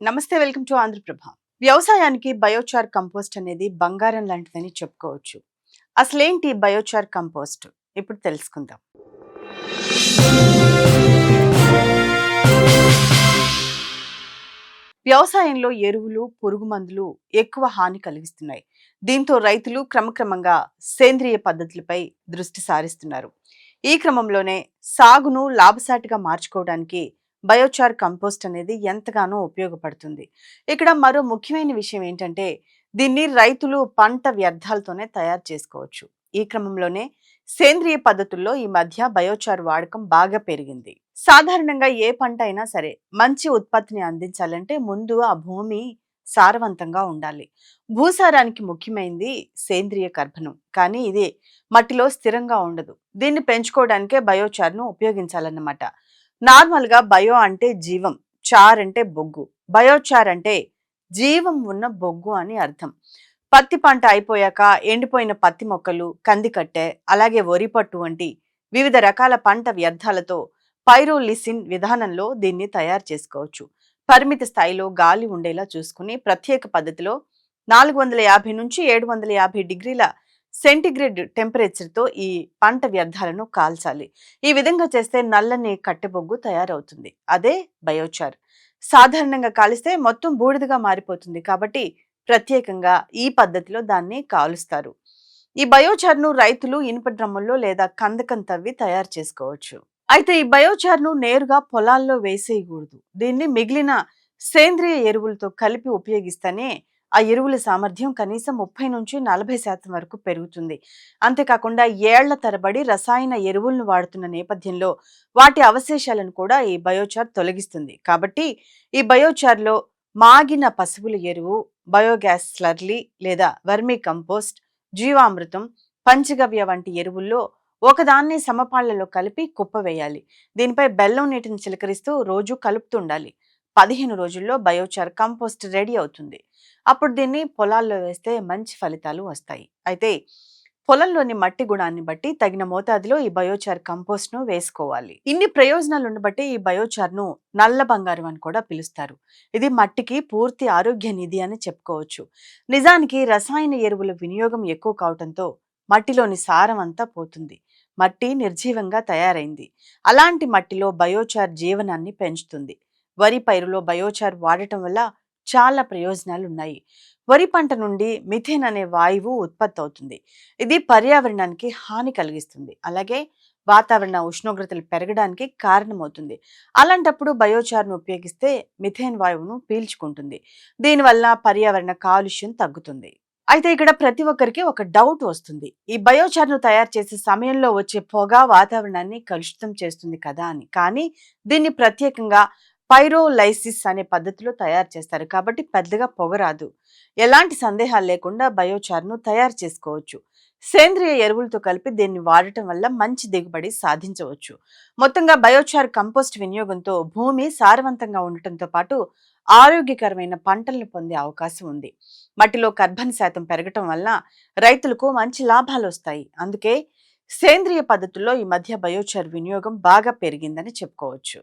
నమస్తే, welcome to Andhraprabha. వ్యవసాయానికి biochar compost అనేది బంగారం లాంటిదని చెప్పుకోవచ్చు. అసలేంటి బయోచార్ కంపోస్ట్? ఇప్పుడు తెలుసుకుందాం. వ్యవసాయంలో ఎరువులు, పురుగు మందులు ఎక్కువ హాని కలిగిస్తున్నాయి. దీంతో రైతులు క్రమక్రమంగా సేంద్రియ పద్ధతులపై దృష్టి సారిస్తున్నారు. ఈ క్రమంలోనే సాగును లాభసాటిగా మార్చుకోవడానికి బయోచార్ కంపోస్ట్ అనేది ఎంతగానో ఉపయోగపడుతుంది. ఇక్కడ మరో ముఖ్యమైన విషయం ఏంటంటే, దీన్ని రైతులు పంట వ్యర్థాలతోనే తయారు చేసుకోవచ్చు. ఈ క్రమంలోనే సేంద్రియ పద్ధతుల్లో ఈ మధ్య బయోచార్ వాడకం బాగా పెరిగింది. సాధారణంగా ఏ పంట అయినా సరే మంచి ఉత్పత్తిని అందించాలంటే ముందు ఆ భూమి సారవంతంగా ఉండాలి. భూసారానికి ముఖ్యమైనది సేంద్రియ కర్బనం, కానీ ఇది మట్టిలో స్థిరంగా ఉండదు. దీన్ని పెంచుకోవడానికే బయోచార్ను ఉపయోగించాలన్నమాట. నార్మల్గా బయో అంటే జీవం, చార్ అంటే బొగ్గు. బయోచార్ అంటే జీవం ఉన్న బొగ్గు అని అర్థం. పత్తి పంట అయిపోయాక ఎండిపోయిన పత్తి మొక్కలు, కందికట్టె, అలాగే వరి పట్టు వంటి వివిధ రకాల పంట వ్యర్థాలతో పైరోలిసిన్ విధానంలో దీన్ని తయారు చేసుకోవచ్చు. పరిమిత స్థాయిలో గాలి ఉండేలా చూసుకుని ప్రత్యేక పద్ధతిలో 450 నుంచి 750 డిగ్రీల సెంటిగ్రేడ్ టెంపరేచర్తో ఈ పంట వ్యర్థాలను కాల్చాలి. ఈ విధంగా చేస్తే నల్లని కట్టెబొగ్గు తయారవుతుంది. అదే బయోచార్. సాధారణంగా కాలిస్తే మొత్తం బూడిదగా మారిపోతుంది కాబట్టి ప్రత్యేకంగా ఈ పద్ధతిలో దాన్ని కాలుస్తారు. ఈ బయోచార్ను రైతులు ఇనుప డ్రమ్ముల్లో లేదా కందకం తవ్వి తయారు చేసుకోవచ్చు. అయితే ఈ బయోచార్ను నేరుగా పొలాల్లో వేసేయకూడదు. దీన్ని మిగిలిన సేంద్రియ ఎరువులతో కలిపి ఉపయోగిస్తేనే ఆ ఎరువుల సామర్థ్యం కనీసం 30 నుంచి 40% వరకు పెరుగుతుంది. అంతేకాకుండా ఏళ్ల తరబడి రసాయన ఎరువులను వాడుతున్న నేపథ్యంలో వాటి అవశేషాలను కూడా ఈ బయోచార్ తొలగిస్తుంది. కాబట్టి ఈ బయోచార్లో మాగిన పశువుల ఎరువు, బయోగ్యాస్ స్లర్లీ లేదా వర్మీ కంపోస్ట్, జీవామృతం, పంచగవ్య వంటి ఎరువుల్లో ఒకదాన్ని సమపాళ్లలో కలిపి కుప్పవేయాలి. దీనిపై బెల్లం నీటిని చిలకరిస్తూ రోజు కలుపుతుండాలి. 15 రోజుల్లో బయోచార్ కంపోస్ట్ రెడీ అవుతుంది. అప్పుడు దీన్ని పొలాల్లో వేస్తే మంచి ఫలితాలు వస్తాయి. అయితే పొలంలోని మట్టి గుణాన్ని బట్టి తగిన మోతాదులో ఈ బయోచార్ కంపోస్ట్ ను వేసుకోవాలి. ఇన్ని ప్రయోజనాలు ఉండబట్టి ఈ బయోచార్ ను నల్ల బంగారం అని కూడా పిలుస్తారు. ఇది మట్టికి పూర్తి ఆరోగ్య నిధి అని చెప్పుకోవచ్చు. నిజానికి రసాయన ఎరువుల వినియోగం ఎక్కువ కావడంతో మట్టిలోని సారం అంతా పోతుంది. మట్టి నిర్జీవంగా తయారైంది. అలాంటి మట్టిలో బయోచార్ జీవనాన్ని పెంచుతుంది. వరి పైరులో బయోచార్ వాడటం వల్ల చాలా ప్రయోజనాలు ఉన్నాయి. వరి పంట నుండి మిథేన్ అనే వాయువు ఉత్పత్తి అవుతుంది. ఇది పర్యావరణానికి హాని కలిగిస్తుంది. అలాగే వాతావరణ ఉష్ణోగ్రతలు పెరగడానికి కారణమవుతుంది. అలాంటప్పుడు బయోచార్ను ఉపయోగిస్తే మిథేన్ వాయువును పీల్చుకుంటుంది. దీనివల్ల పర్యావరణ కాలుష్యం తగ్గుతుంది. అయితే ఇక్కడ ప్రతి ఒక్కరికి ఒక డౌట్ వస్తుంది. ఈ బయోచార్ను తయారు చేసే సమయంలో వచ్చే పొగ వాతావరణాన్ని కలుషితం చేస్తుంది కదా అని. కానీ దీన్ని ప్రత్యేకంగా పైరోలైసిస్ అనే పద్ధతిలో తయారు చేస్తారు కాబట్టి పెద్దగా పొగ రాదు. ఎలాంటి సందేహాలు లేకుండా బయోచార్ను తయారు చేసుకోవచ్చు. సేంద్రియ ఎరువులతో కలిపి దీన్ని వాడటం వల్ల మంచి దిగుబడి సాధించవచ్చు. మొత్తంగా బయోచార్ కంపోస్ట్ వినియోగంతో భూమి సారవంతంగా ఉండటంతో పాటు ఆరోగ్యకరమైన పంటలను పొందే అవకాశం ఉంది. మట్టిలో కర్బన శాతం పెరగటం వల్ల రైతులకు మంచి లాభాలు వస్తాయి. అందుకే సేంద్రియ పద్ధతుల్లో ఈ మధ్య బయోచార్ వినియోగం బాగా పెరిగిందని చెప్పుకోవచ్చు.